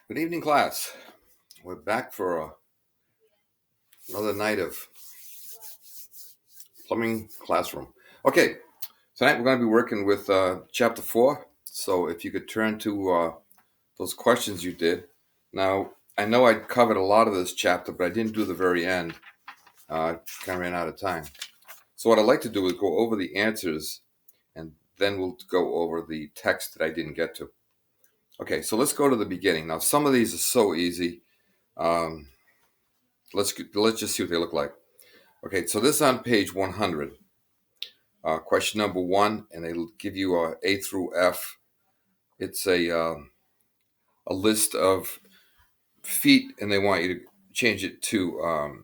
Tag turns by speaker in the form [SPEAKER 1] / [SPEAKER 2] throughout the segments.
[SPEAKER 1] Good evening, class. We're back for another night of plumbing classroom. Okay, tonight we're going to be working with chapter 4. So if you could turn to those questions you did. Now, I know I covered a lot of this chapter, but I didn't do the very end. Kind of ran out of time. So what I'd like to do is go over the answers, and then we'll go over the text that I didn't get to. Okay, so let's go to the beginning. Now, some of these are so easy. Um, let's just see what they look like. Okay, so this is on page 100. Question number 1, and they give you A through F. It's a list of feet, and they want you to change it to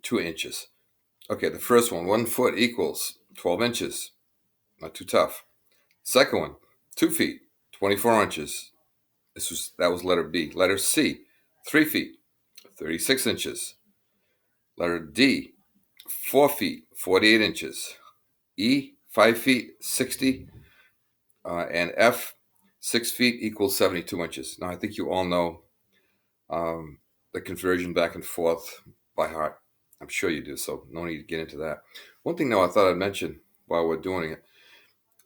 [SPEAKER 1] 2 inches. Okay, the first one, 1 foot equals 12 inches. Not too tough. Second one, 2 feet, 24 inches. That was letter B. Letter C, 3 feet, 36 inches. Letter D, 4 feet, 48 inches. E, 5 feet, 60. And F, 6 feet equals 72 inches. Now, I think you all know the conversion back and forth by heart. I'm sure you do, so no need to get into that. One thing, though, I thought I'd mention while we're doing it,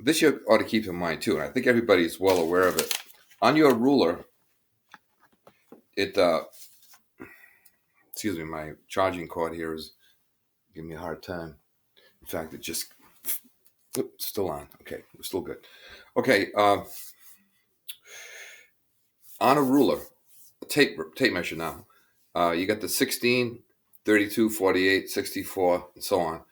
[SPEAKER 1] this you ought to keep in mind, too, and I think everybody's well aware of it. On your ruler, excuse me, my charging cord here is giving me a hard time. In fact, it just, still on. Okay, we're still good. Okay, on a ruler, a tape measure now, you got the 16, 32, 48, 64, and so on.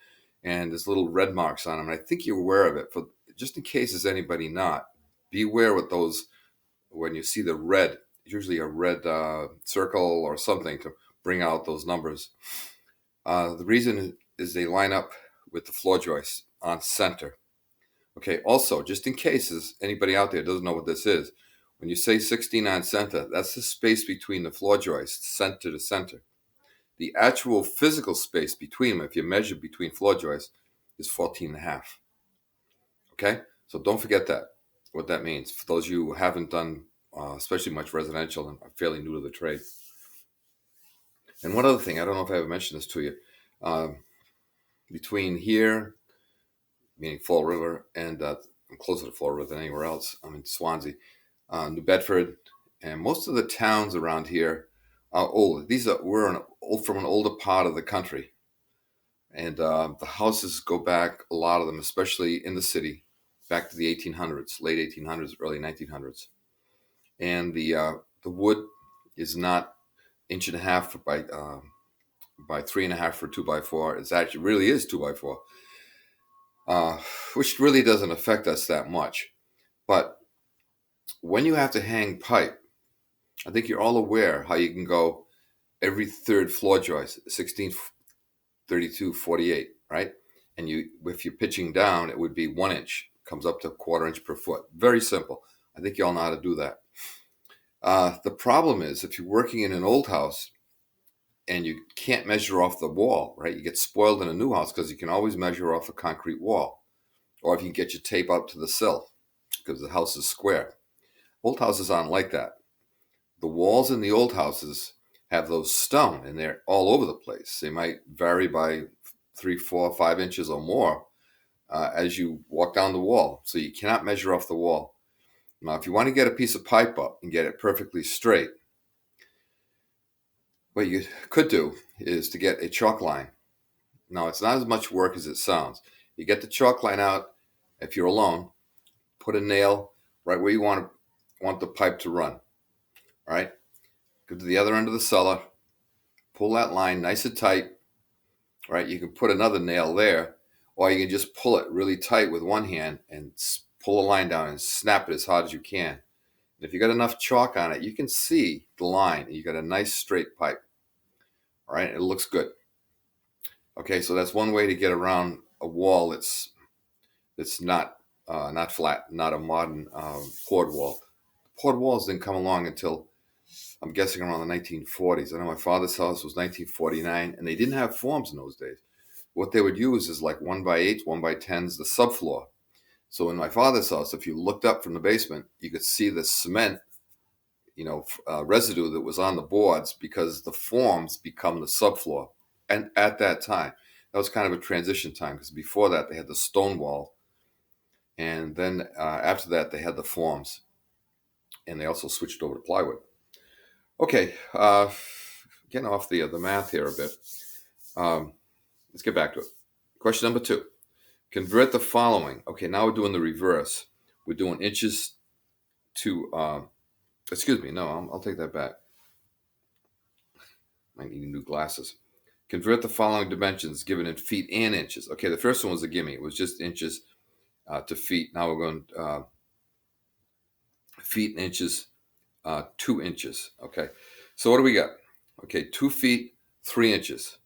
[SPEAKER 1] And there's little red marks on them. And I think you're aware of it. For just in case there's anybody not, be aware with those when you see the red, usually a red circle or something to bring out those numbers. The reason is they line up with the floor joist on center. Okay, also, just in case anybody out there doesn't know what this is, when you say 16 on center, that's the space between the floor joists, center to center. The actual physical space between them, if you measure between floor joists, is 14 and a half. Okay, so don't forget that, what that means. For those of you who haven't done, especially much residential and are fairly new to the trade. And one other thing, I don't know if I ever mentioned this to you, between here, meaning Fall River, and I'm closer to Fall River than anywhere else. I'm in Swansea, New Bedford, and most of the towns around here are old. We're from an older part of the country, and the houses go back, a lot of them, especially in the city, back to the 1800s, late 1800s, early 1900s. And the wood is not inch and a half by 3.5 for 2x4. It's actually really is 2x4, which really doesn't affect us that much. But when you have to hang pipe, I think you're all aware how you can go every third floor joist, 16, 32, 48, right? And if you're pitching down, it would be 1 inch, comes up to 1/4 inch per foot. Very simple. I think you all know how to do that. The problem is if you're working in an old house and you can't measure off the wall, right? You get spoiled in a new house because you can always measure off a concrete wall. Or if you can get your tape up to the sill because the house is square. Old houses aren't like that. The walls in the old houses have those stone and they're all over the place. They might vary by 3, 4, 5 inches or more as you walk down the wall. So you cannot measure off the wall. Now, if you want to get a piece of pipe up and get it perfectly straight, what you could do is to get a chalk line. Now, it's not as much work as it sounds. You get the chalk line out if you're alone, put a nail right where you want the pipe to run. All right? Go to the other end of the cellar, pull that line nice and tight. Right? You can put another nail there, or you can just pull it really tight with one hand and pull a line down and snap it as hard as you can. And if you got enough chalk on it, you can see the line. You got a nice straight pipe. All right? It looks good. Okay, so that's one way to get around a wall that's not flat, not a modern poured wall. Poured walls didn't come along until I'm guessing around the 1940s. I know my father's house was 1949, and they didn't have forms in those days. What they would use is like 1x8s, 1x10s, the subfloor. So in my father's house, if you looked up from the basement, you could see the cement residue that was on the boards because the forms become the subfloor. And at that time, that was kind of a transition time because before that they had the stone wall, and then after that they had the forms, and they also switched over to plywood. Okay, getting off the math here a bit. Let's get back to it. Question number 2. Convert the following. Okay, now we're doing the reverse. We're doing inches to, excuse me, no, I'll take that back. I need new glasses. Convert the following dimensions given in feet and inches. Okay, the first one was a gimme. It was just inches to feet. Now we're going feet and inches, 2 inches. Okay, so what do we got? Okay, 2 feet, 3 inches,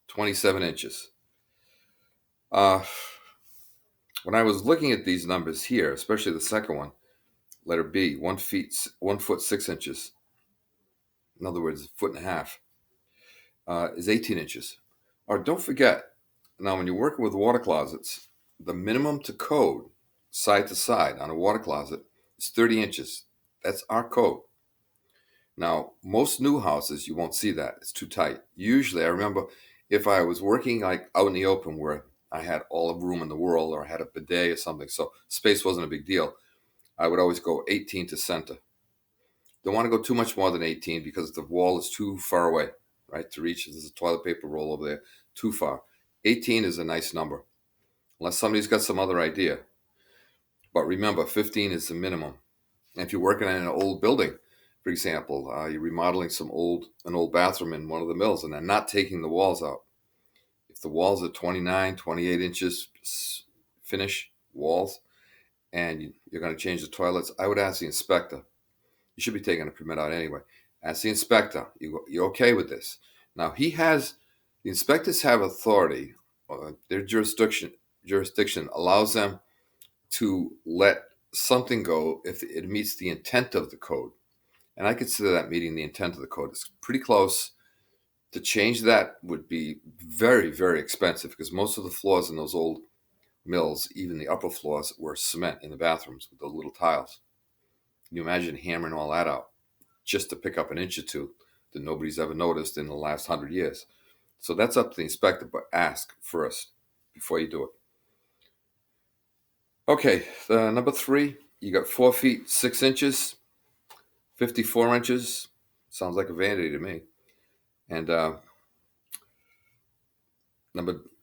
[SPEAKER 1] 27 inches. When I was looking at these numbers here, especially the second one, letter B, 1 foot 6 inches. In other words, a foot and a half is 18 inches. Or don't forget, now when you're working with water closets, the minimum to code side to side on a water closet is 30 inches. That's our code. Now, most new houses, you won't see that. It's too tight. Usually, I remember if I was working like out in the open where I had all the room in the world, or I had a bidet or something, so space wasn't a big deal, I would always go 18 to center. Don't want to go too much more than 18 because the wall is too far away, right, to reach. There's a toilet paper roll over there, too far. 18 is a nice number, unless somebody's got some other idea. But remember, 15 is the minimum. And if you're working in an old building, for example, you're remodeling an old bathroom in one of the mills, and they're not taking the walls out. If the walls are 29, 28 inches finish walls, and you're going to change the toilets, I would ask the inspector. You should be taking a permit out anyway. Ask the inspector, you're okay with this? Now, the inspectors have authority. Their jurisdiction allows them to let something go if it meets the intent of the code. And I consider that meeting the intent of the code. It's pretty close. To change that would be very, very expensive because most of the floors in those old mills, even the upper floors, were cement in the bathrooms with those little tiles. Can you imagine hammering all that out just to pick up an inch or two that nobody's ever noticed in the last 100 years? So that's up to the inspector, but ask first before you do it. Okay, number 3, you got 4 feet 6 inches, 54 inches. Sounds like a vanity to me. And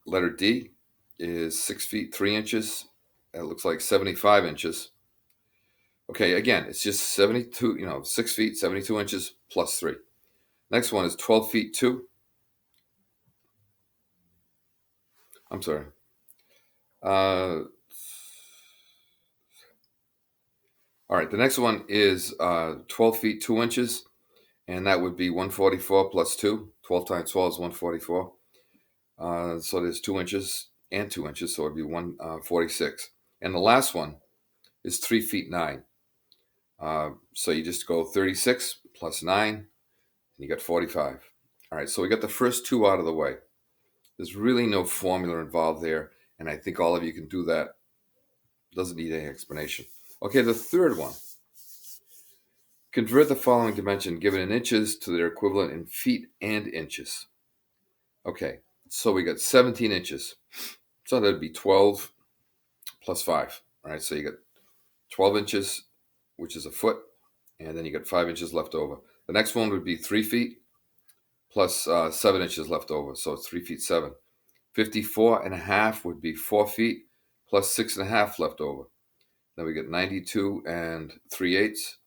[SPEAKER 1] letter D is 6 feet 3 inches. That looks like 75 inches. Okay, again, it's just 72, 6 feet, 72 inches plus 3. Next one is 12 feet 2. I'm sorry. All right, the next one is 12 feet 2 inches, and that would be 144 plus 2. 12 times 12 is 144. So there's 2 inches and 2 inches, so it would be 146. And the last one is 3 feet 9. So you just go 36 plus 9, and you got 45. All right, so we got the first 2 out of the way. There's really no formula involved there, and I think all of you can do that. Doesn't need any explanation. Okay, the third one. Convert the following dimension given in inches to their equivalent in feet and inches. Okay, so we got 17 inches. So that'd be 12 plus 5. All right, so you got 12 inches, which is a foot, and then you got 5 inches left over. The next one would be 3 feet plus 7 inches left over, so it's 3 feet 7. 54 and a half would be 4 feet plus 6 and a half left over. Then we get 92 and 3/8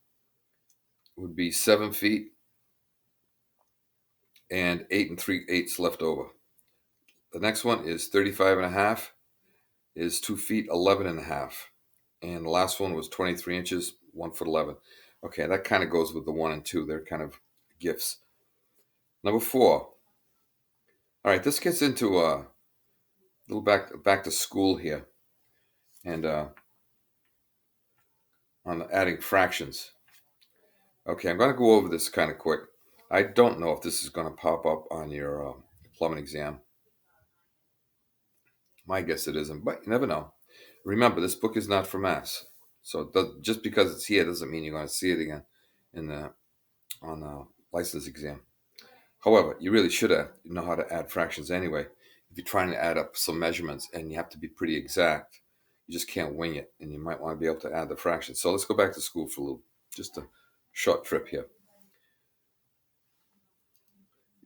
[SPEAKER 1] would be 7 feet and 8 and 3/8 left over. The next one is 35 and a half is 2 feet 11 and a half. And the last one was 23 inches, 1 foot 11. Okay, that kind of goes with the 1 and 2. They're kind of gifts. Number 4. All right, this gets into a little back to school here. And on adding fractions. Okay, I'm going to go over this kind of quick. I don't know if this is going to pop up on your plumbing exam. My guess it isn't, but you never know. Remember, this book is not for maths. So just because it's here doesn't mean you're going to see it again in the on a license exam. However, you really should know how to add fractions anyway. If you're trying to add up some measurements and you have to be pretty exact, you just can't wing it, and you might want to be able to add the fractions. So let's go back to school for a little, just a short trip here.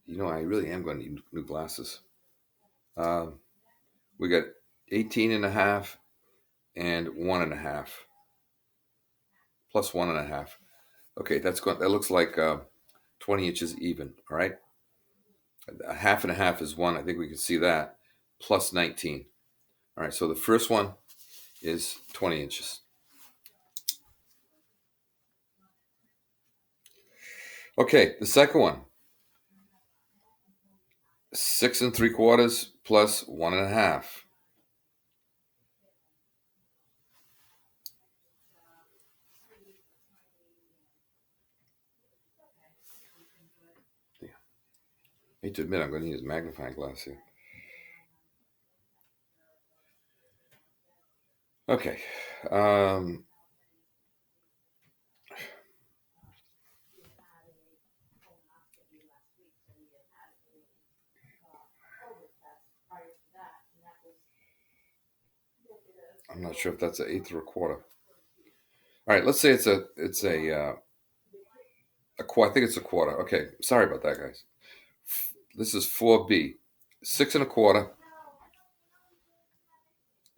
[SPEAKER 1] I really am going to need new glasses. We got 18 and a half and 1.5 plus 1.5. Okay, that looks like 20 inches even. All right, a half and a half is 1. I think we can see that. Plus 19. All right, so the first one is 20 inches. Okay, the second one, 6 3/4 plus 1.5. Yeah. I hate to admit, I'm going to need a magnifying glass here. Okay. I'm not sure if that's an eighth or a quarter. All right, let's say it's a quarter. I think it's a quarter. Okay, sorry about that, guys. This is 4B, 6 1/4,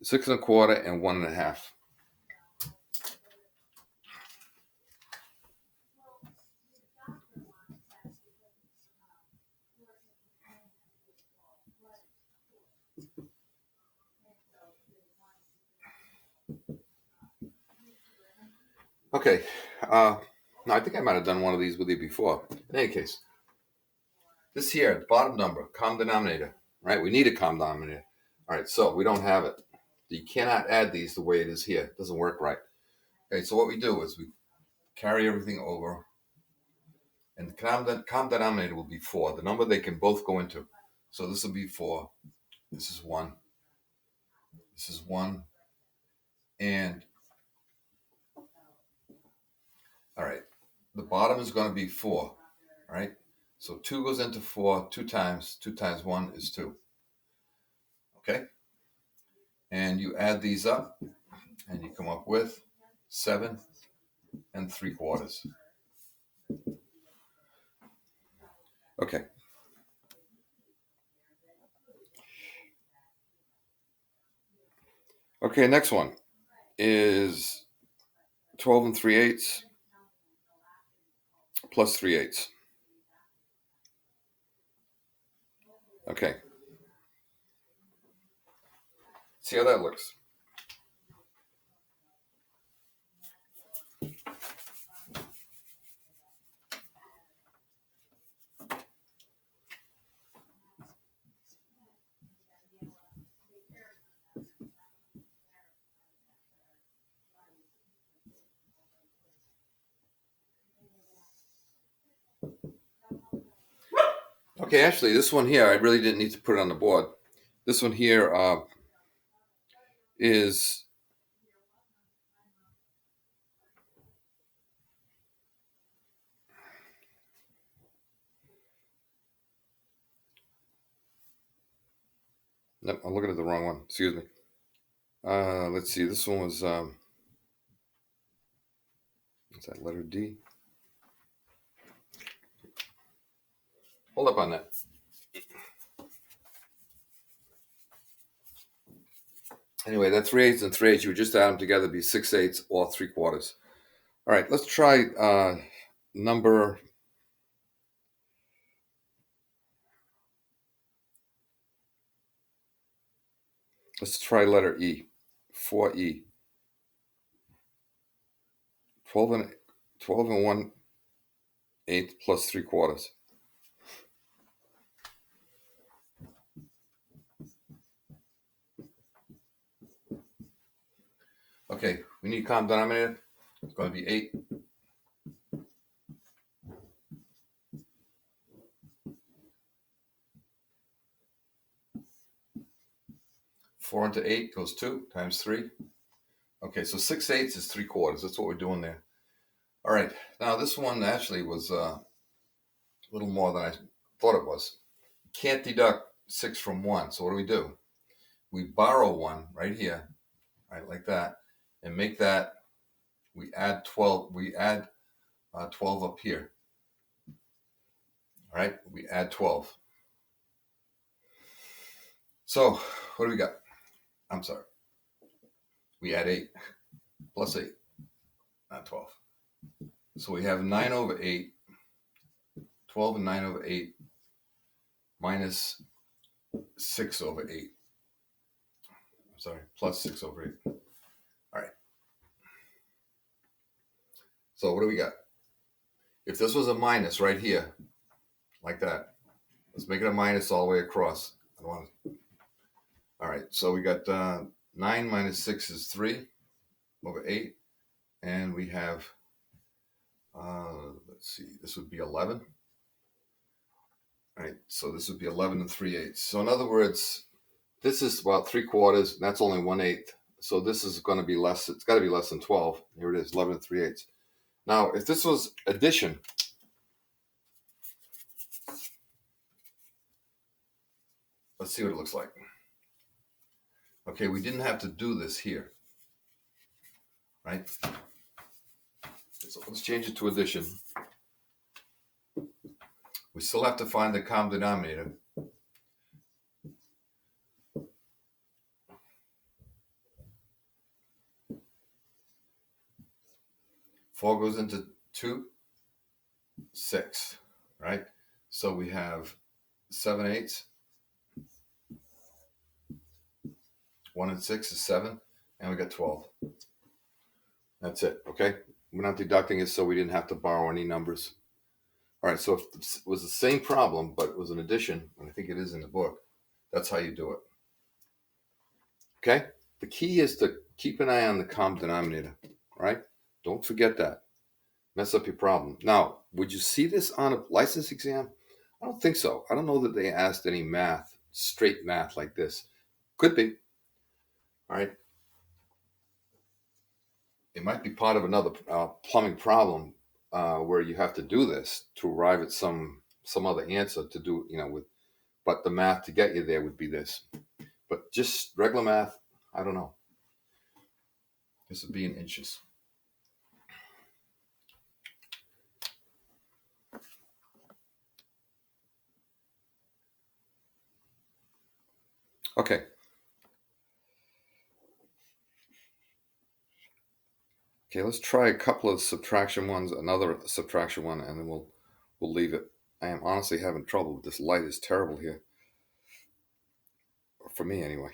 [SPEAKER 1] 6 1/4, and 1.5. Okay. No, I think I might have done one of these with you before. In any case, this here, the bottom number, common denominator, right? We need a common denominator. All right, so we don't have it. You cannot add these the way it is here. It doesn't work right. Okay, so what we do is we carry everything over, and the common denominator will be 4, the number they can both go into. So this will be 4. This is 1. This is 1. And, all right, the bottom is going to be 4. All right, so 2 goes into 4 2 times. 2 times 1 is 2. Okay, and you add these up, and you come up with 7 3/4. Okay. Okay, next one is 12 3/8 plus 3/8. Okay. See how that looks. Okay, actually, this one here, I really didn't need to put it on the board. This one here is nope, I'm looking at the wrong one. Excuse me. Let's see. This one was what's that, letter D? Hold up on that. Anyway, that 3/8 and 3/8, you would just add them together, be 6/8 or 3/4. All right, let's try number. Let's try letter E. 4E. 12 and 1/8 plus 3/4. Okay, we need common denominator. It's going to be 8. Four into 8 goes 2 times 3. Okay, so 6/8 is 3/4. That's what we're doing there. All right, now this one actually was a little more than I thought it was. Can't deduct 6 from 1. So what do? We borrow 1 right here, right, like that, and make that, we add 12, 12 up here. All right, we add 12. So what do we got? I'm sorry. We add 8 plus 8, not 12. So we have 9 over 8, 12 and 9 over 8 minus 6 over 8. I'm sorry, plus 6 over 8. All right. So what do we got? If this was a minus right here, like that, let's make it a minus all the way across. I don't want to. All right, so we got 9 minus 6 is 3 over 8. And we have, let's see, this would be 11. All right, so this would be 11 and 3/8. So in other words, this is about 3/4. That's only 1/8. So this is going to be less. It's got to be less than 12. Here it is, 11 and 3/8. Now, if this was addition, let's see what it looks like. Okay, we didn't have to do this here, right? So let's change it to addition. We still have to find the common denominator. Four goes into 2, 6, right? So we have 7/8. 1 and 6 is 7, and we got 12. That's it, okay? We're not deducting it, so we didn't have to borrow any numbers. All right, so if it was the same problem, but it was an addition, and I think it is in the book, that's how you do it. Okay? The key is to keep an eye on the common denominator, right? Don't forget that. Mess up your problem. Now, would you see this on a license exam? I don't think so. I don't know that they asked any math, straight math like this. Could be. All right. It might be part of another plumbing problem where you have to do this to arrive at some other answer to do, but the math to get you there would be this. But just regular math, I don't know. This would be in inches. Okay. Okay, let's try a couple of subtraction ones, another subtraction one, and then we'll leave it. I am honestly having trouble with this light. Is terrible here. For me, anyway.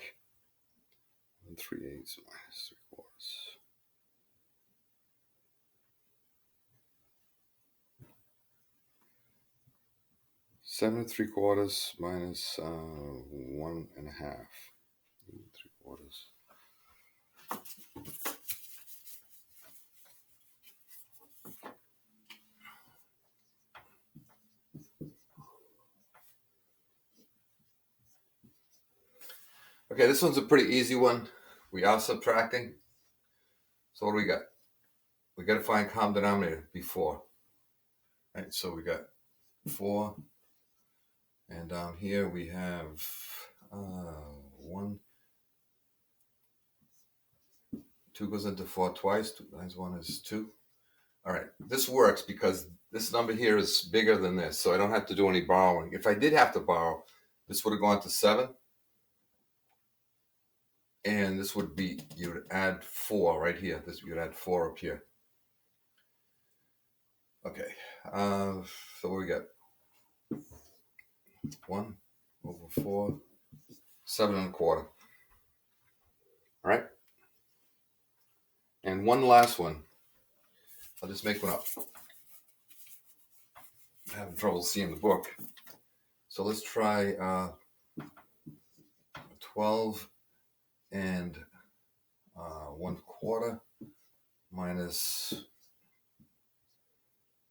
[SPEAKER 1] 1 3/8 minus 3/4. 7 3/4 minus 1 1/2. 3/4. Okay, this one's a pretty easy one. We are subtracting. So what do we got? We got to find common denominator before. Right, so we got 4. And down here we have 1. 2 goes into 4 twice. 2 times 1 is 2. All right, this works because this number here is bigger than this, so I don't have to do any borrowing. If I did have to borrow, this would have gone to 7. And this would be, you would add 4 right here. This you'd add 4 up here. Okay, so what we got? 1 over 4, 7 1/4. All right. And one last one. I'll just make one up. I'm having trouble seeing the book. So let's try 12 and 1/4 minus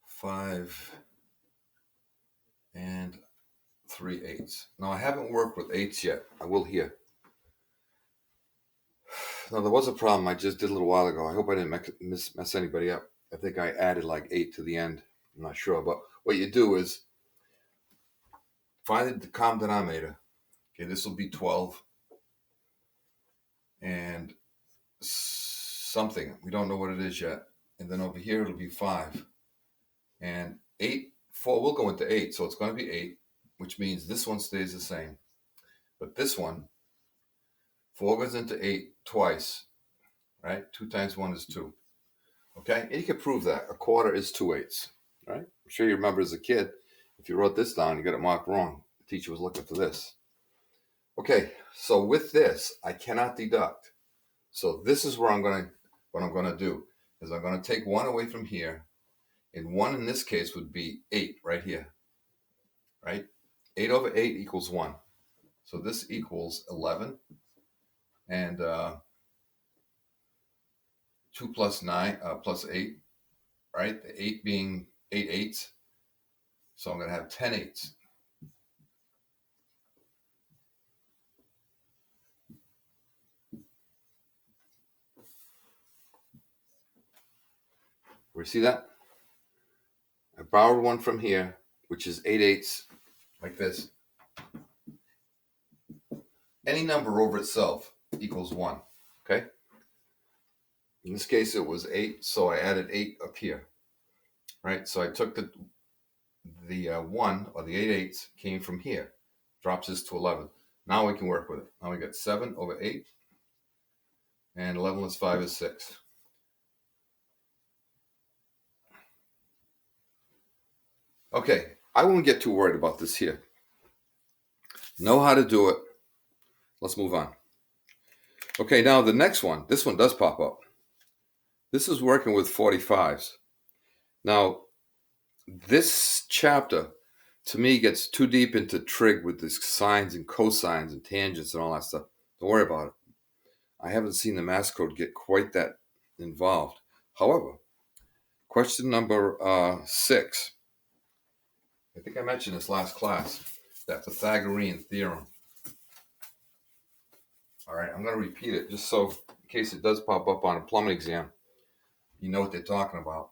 [SPEAKER 1] 5 and 3/8. Now I haven't worked with 8s yet. I will here. Now there was a problem I just did a little while ago. I hope I didn't mess anybody up. I think I added like 8 to the end. I'm not sure, but what you do is find the common denominator. Okay, this will be 12 and something. We don't know what it is yet. And then over here, it'll be 5. And 8, 4 will go into 8. So it's going to be 8, which means this one stays the same. But this one, 4 goes into 8 twice, right? 2 times 1 is 2. Okay? And you can prove that. A quarter is 2/8, right? I'm sure you remember as a kid, if you wrote this down, you got it marked wrong. The teacher was looking for this. Okay, so with this, I cannot deduct. So this is where what I'm going to do is I'm going to take 1 away from here, and 1 in this case would be 8 right here, right? 8 over 8 equals 1. So this equals 11, and 2 plus 9 plus 8, right? The 8 being 8 eighths. So I'm going to have 10 eighths. We see that? I borrowed 1 from here, which is 8 eighths, like this. Any number over itself equals 1, okay? In this case, it was 8, so I added 8 up here, right? So I took the 1, or the 8 eighths, came from here, drops this to 11. Now we can work with it. Now we got 7 over 8, and 11 less 5 is 6. Okay, I won't get too worried about this here. Know how to do it. Let's move on. Okay, now the next one, this one does pop up. This is working with 45s. Now, this chapter, to me, gets too deep into trig with these sines and cosines and tangents and all that stuff. Don't worry about it. I haven't seen the math code get quite that involved. However, question number 6. I think I mentioned this last class, that Pythagorean theorem. All right, I'm going to repeat it just so in case it does pop up on a plumbing exam, you know what they're talking about.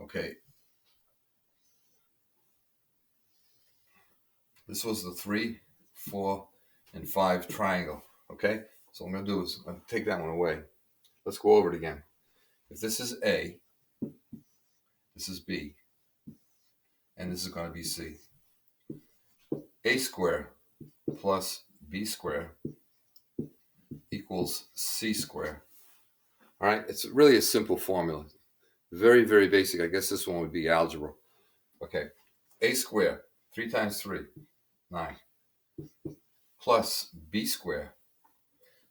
[SPEAKER 1] Okay. This was the 3, 4, and 5 triangle. Okay, so what I'm going to do is I'm going to take that one away. Let's go over it again. If this is A, this is B, and this is going to be C. A squared plus B squared equals C squared. All right, it's really a simple formula. Very, very basic. I guess this one would be algebra. Okay, A squared, 3 times 3, 9, plus B squared,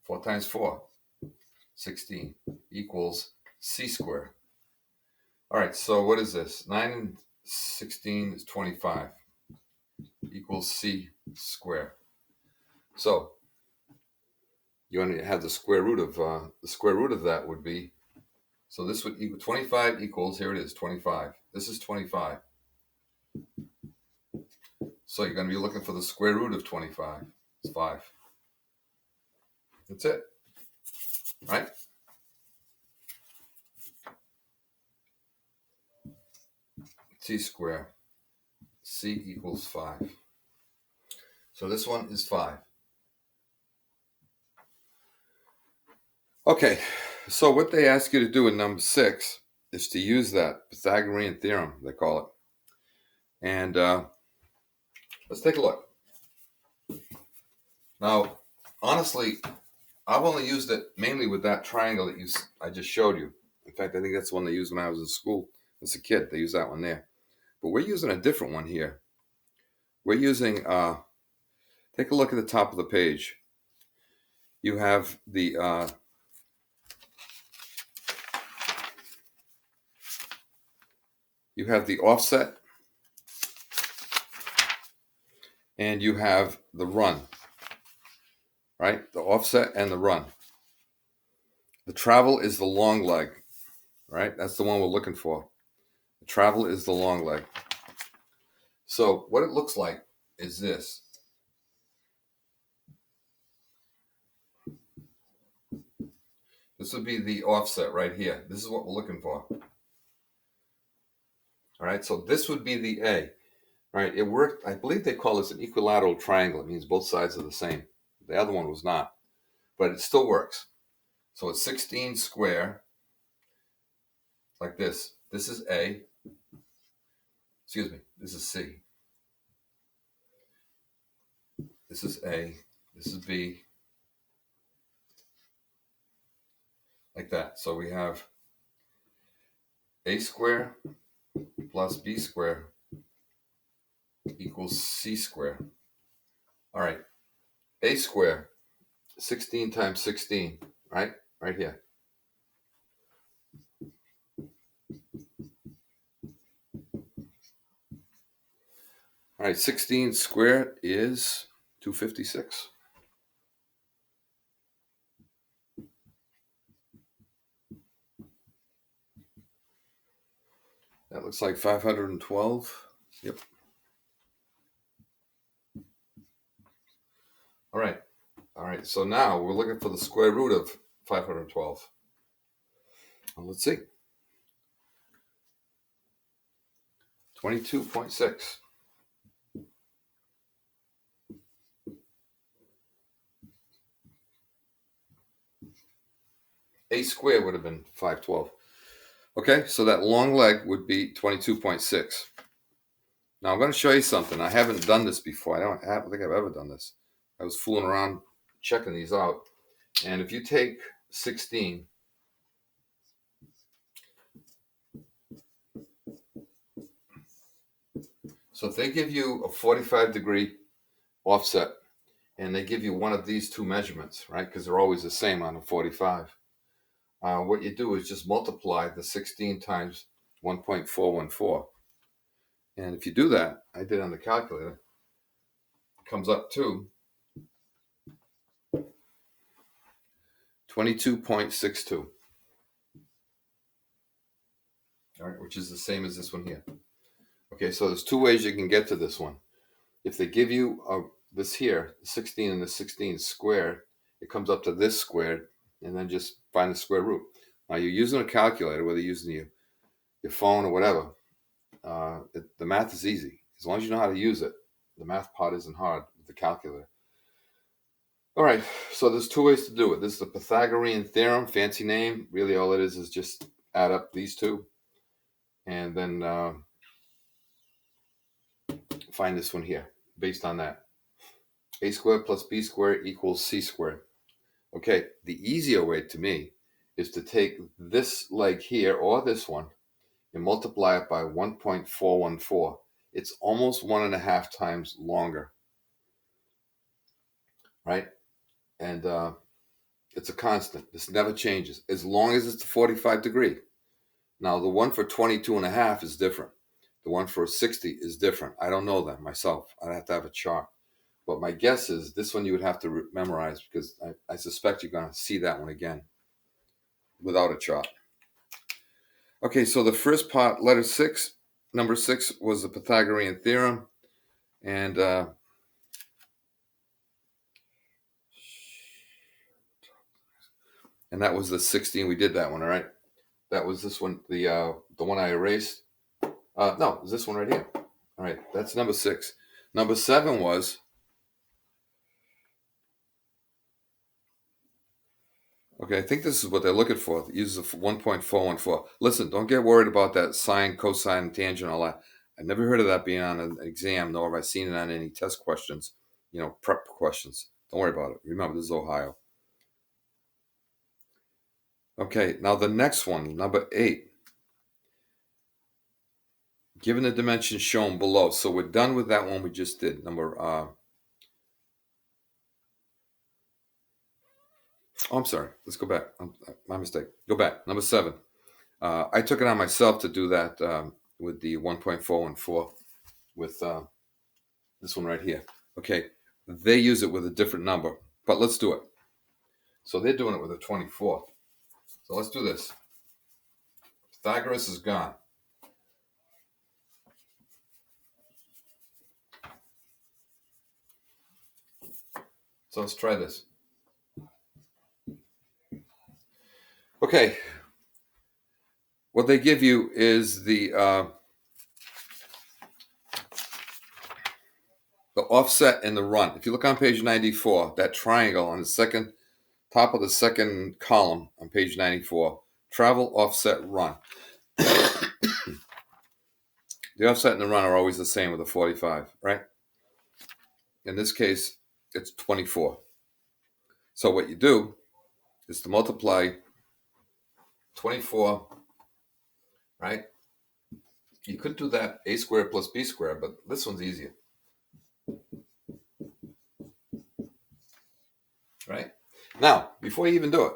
[SPEAKER 1] 4 times 4, 16, equals C squared. All right, so what is this? 9 and 16 is 25, equals C squared. So you want to have the square root of that would be, so this would equal 25 equals, here it is, 25. This is 25. So you're going to be looking for the square root of 25. It's 5. That's it. Right? C squared. C equals 5. So this one is 5. Okay, so what they ask you to do in number 6 is to use that Pythagorean theorem, they call it. And let's take a look. Now, honestly, I've only used it mainly with that triangle that I just showed you. In fact, I think that's the one they used when I was in school as a kid. They used that one there. But we're using a different one here. We're using, take a look at the top of the page. You have the offset, and you have the run, right? The offset and the run. The travel is the long leg, right? That's the one we're looking for. The travel is the long leg. So what it looks like is this. This would be the offset right here. This is what we're looking for. All right, so this would be the A. right? It worked. I believe they call this an equilateral triangle. It means both sides are the same. The other one was not, but it still works. So it's 16 square, like this. This is A. Excuse me. This is C. This is A. This is B. Like that. So we have A square plus B square equals C square. All right. A square, 16 times 16, right? Right here. All right, 16 squared is 256. That looks like 512. Yep. All right. All right. So now we're looking for the square root of 512. Well, let's see. 22.6. A squared would have been 512. Okay, so that long leg would be 22.6. Now I'm going to show you something. I haven't done this before. I don't think I've ever done this. I was fooling around checking these out. And if you take 16, so if they give you a 45-degree offset and they give you one of these two measurements, right, because they're always the same on a 45, what you do is just multiply the 16 times 1.414. And if you do that, I did on the calculator, it comes up to 22.62. All right, which is the same as this one here. Okay, so there's two ways you can get to this one. If they give you this here, the 16 and the 16 squared, it comes up to this squared, and then just find the square root. Now you're using a calculator, whether you're using your phone or whatever. The math is easy. As long as you know how to use it, the math part isn't hard with the calculator. All right, so there's two ways to do it. This is the Pythagorean theorem, fancy name. Really all it is just add up these two and then find this one here based on that. A squared plus B squared equals C squared. Okay, the easier way to me is to take this leg here or this one and multiply it by 1.414. It's almost 1.5 times longer, right? And it's a constant. This never changes as long as it's a 45 degree. Now, the one for 22.5 is different. The one for 60 is different. I don't know that myself. I'd have to have a chart. But my guess is this one you would have to memorize because I suspect you're going to see that one again without a chart. Okay, so the first part, number 6 was the Pythagorean theorem. And that was the 16. We did that one, all right? That was this one, the one I erased. No, it was this one right here. All right, that's number 6. Number 7 was, okay, I think this is what they're looking for. It uses a 1.414. Listen, don't get worried about that sine, cosine, tangent, all that. I've never heard of that being on an exam, nor have I seen it on any test questions, prep questions. Don't worry about it. Remember, this is Ohio. Okay, now the next one, number 8. Given the dimensions shown below. So we're done with that one we just did. I'm sorry. Let's go back. My mistake. Go back. Number 7. I took it on myself to do that with the 1.414 with this one right here. Okay. They use it with a different number, but let's do it. So they're doing it with a 24. So let's do this. Pythagoras is gone. So let's try this. Okay. What they give you is the the offset and the run. If you look on page 94, that triangle on the second top of the second column on page 94, travel, offset, run. The offset and the run are always the same with a 45, right? In this case, it's 24. So what you do is to multiply 24, right? You could do that a squared plus b squared, but this one's easier, right? Now, before you even do it,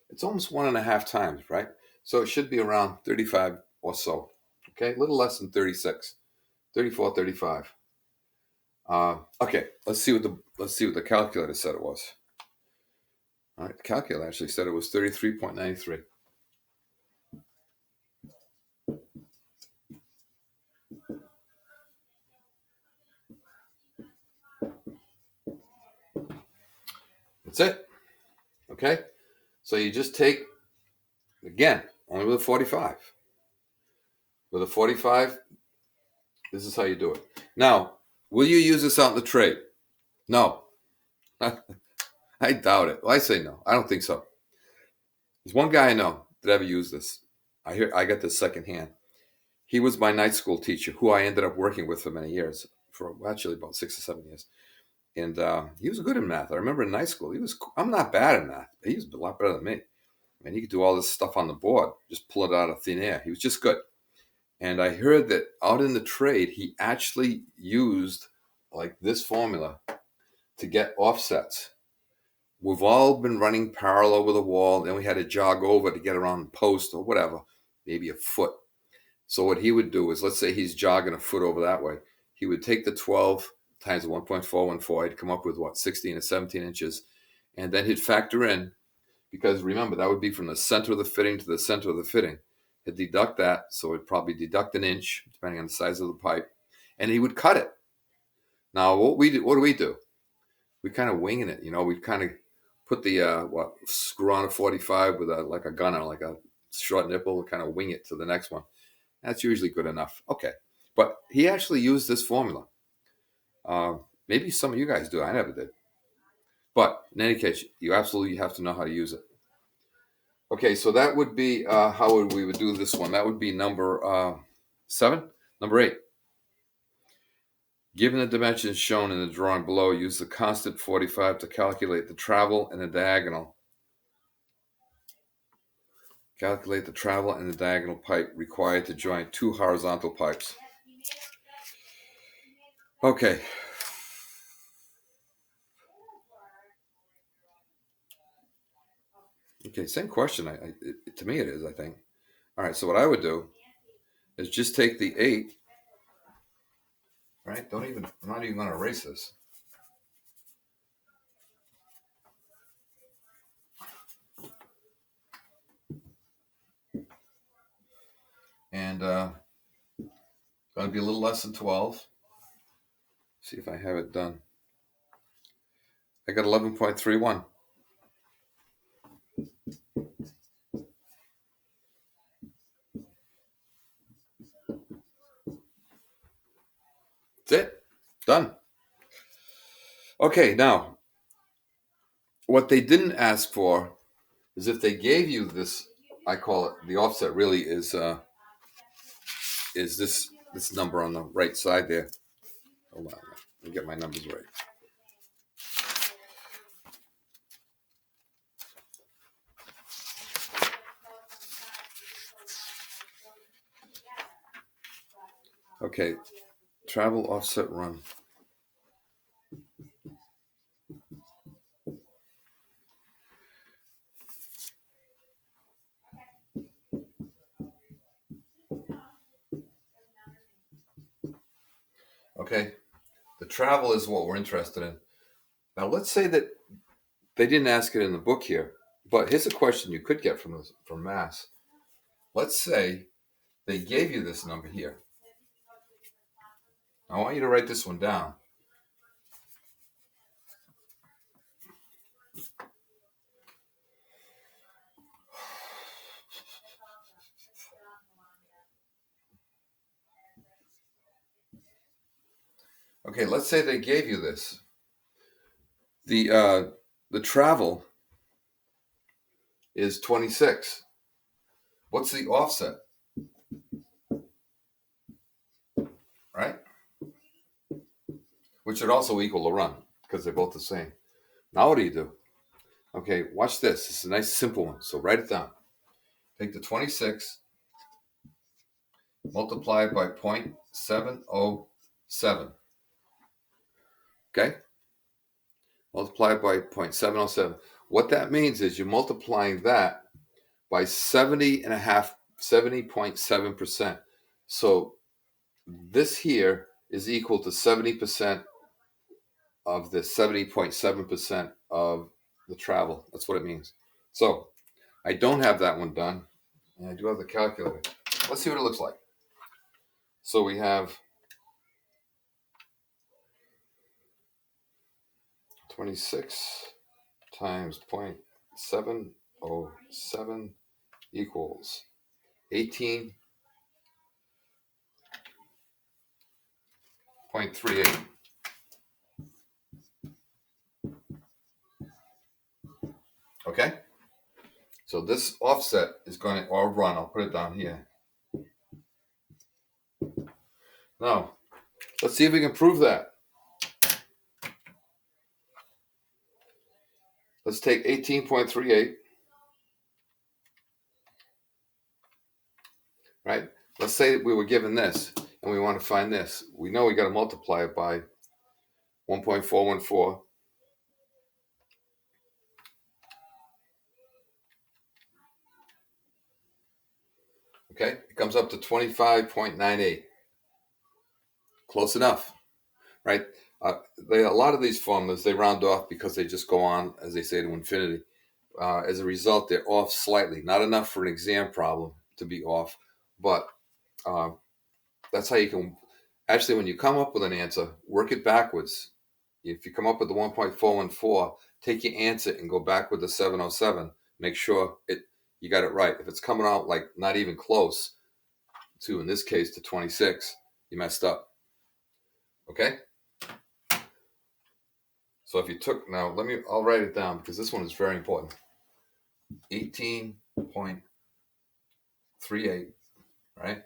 [SPEAKER 1] it's almost 1.5 times, right? So it should be around 35 or so, okay? A little less than 36, 34, 35. Okay, let's see what the calculator said it was. All right, the calculator actually said it was 33.93. That's it. Okay, so you just take, again, only with a 45. With a 45, this is how you do it. Now, will you use this out in the trade? No. I doubt it. Well, I say no. I don't think so. There's one guy I know that ever used this. I got this secondhand. He was my night school teacher, who I ended up working with for many years, for actually about 6 or 7 years. And he was good in math. I remember in night school, I'm not bad at math, but he was a lot better than me. I mean, he could do all this stuff on the board, just pull it out of thin air. He was just good. And I heard that out in the trade, he actually used like this formula to get offsets. We've all been running parallel with a wall, then we had to jog over to get around the post or whatever, maybe a foot. So what he would do is, let's say he's jogging a foot over that way. He would take the 12 times the 1.414, he'd come up with 16 or 17 inches, and then he'd factor in, because remember, that would be from the center of the fitting to the center of the fitting. He'd deduct that, so it'd probably deduct an inch, depending on the size of the pipe, and he would cut it. Now, what do we do? We kind of winging it, we kind of put the screw on a 45 with like a gunner, like a short nipple, kind of wing it to the next one. That's usually good enough. Okay. But he actually used this formula. Maybe some of you guys do. I never did. But in any case, you absolutely have to know how to use it. Okay, so that would be how we would do this one. That would be number 7. Number 8. Given the dimensions shown in the drawing below, use the constant 45 to calculate the travel and the diagonal. Calculate the travel and the diagonal pipe required to join 2 horizontal pipes. Okay. Okay, same question. To me it is, I think. All right, so what I would do is just take the 8, right? I'm not even going to erase this. And going to be a little less than 12. See if I have it done. I got 11.31. That's it. Done. Okay, now, what they didn't ask for is if they gave you this, I call it, the offset really is this number on the right side there. Hold on, let me get my numbers right. Okay, travel, offset, run. Okay, the travel is what we're interested in. Now, let's say that they didn't ask it in the book here, but here's a question you could get from Mass. Let's say they gave you this number here. I want you to write this one down. Okay, let's say they gave you this. The travel is 26. What's the offset? Right? Which would also equal the run because they're both the same. Now what do? Okay, watch this. This is a nice simple one. So write it down. Take the 26, multiply it by 0.707. Okay? Multiply it by 0.707. What that means is you're multiplying that by 70.7%. So this here is equal to 70% of the 70.7% of the travel. That's what it means. So I don't have that one done, and I do have the calculator. Let's see what it looks like. So we have 26 times 0.707 equals 18.38. Okay? So this offset is going to, or run, I'll put it down here. Now, let's see if we can prove that. Let's take 18.38, right? Let's say we were given this and we want to find this. We know we got to multiply it by 1.414. Okay, it comes up to 25.98. Close enough, right? A lot of these formulas, they round off because they just go on, as they say, to infinity. As a result, they're off slightly. Not enough for an exam problem to be off, but that's how you can, actually, when you come up with an answer, work it backwards. If you come up with the 1.414, take your answer and go back with the 707. Make sure you got it right. If it's coming out like not even close to, in this case, to 26, you messed up. Okay? So if you took, now I'll write it down because this one is very important. 18.38, right?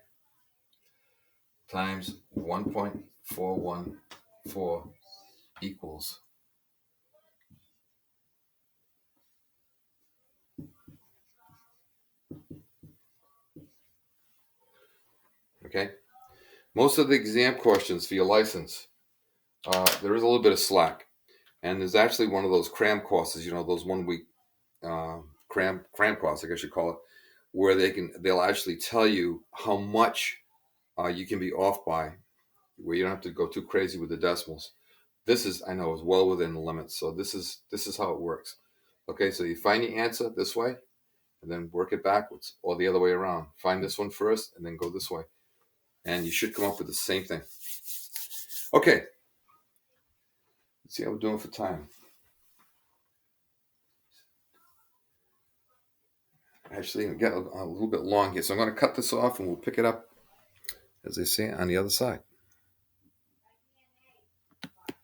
[SPEAKER 1] Times 1.414 equals. Okay? Most of the exam questions for your license, there is a little bit of slack. And there's actually one of those cram courses, those 1 week cram course, I guess you call it, where they'll actually tell you how much you can be off by, where you don't have to go too crazy with the decimals. This is, I know, is well within the limits. So this is how it works. Okay, so you find your answer this way, and then work it backwards, or the other way around. Find this one first, and then go this way, and you should come up with the same thing. Okay, let's see how we're doing for time. Actually, get a little bit long here, so I'm going to cut this off, and we'll pick it up, as they say, on the other side.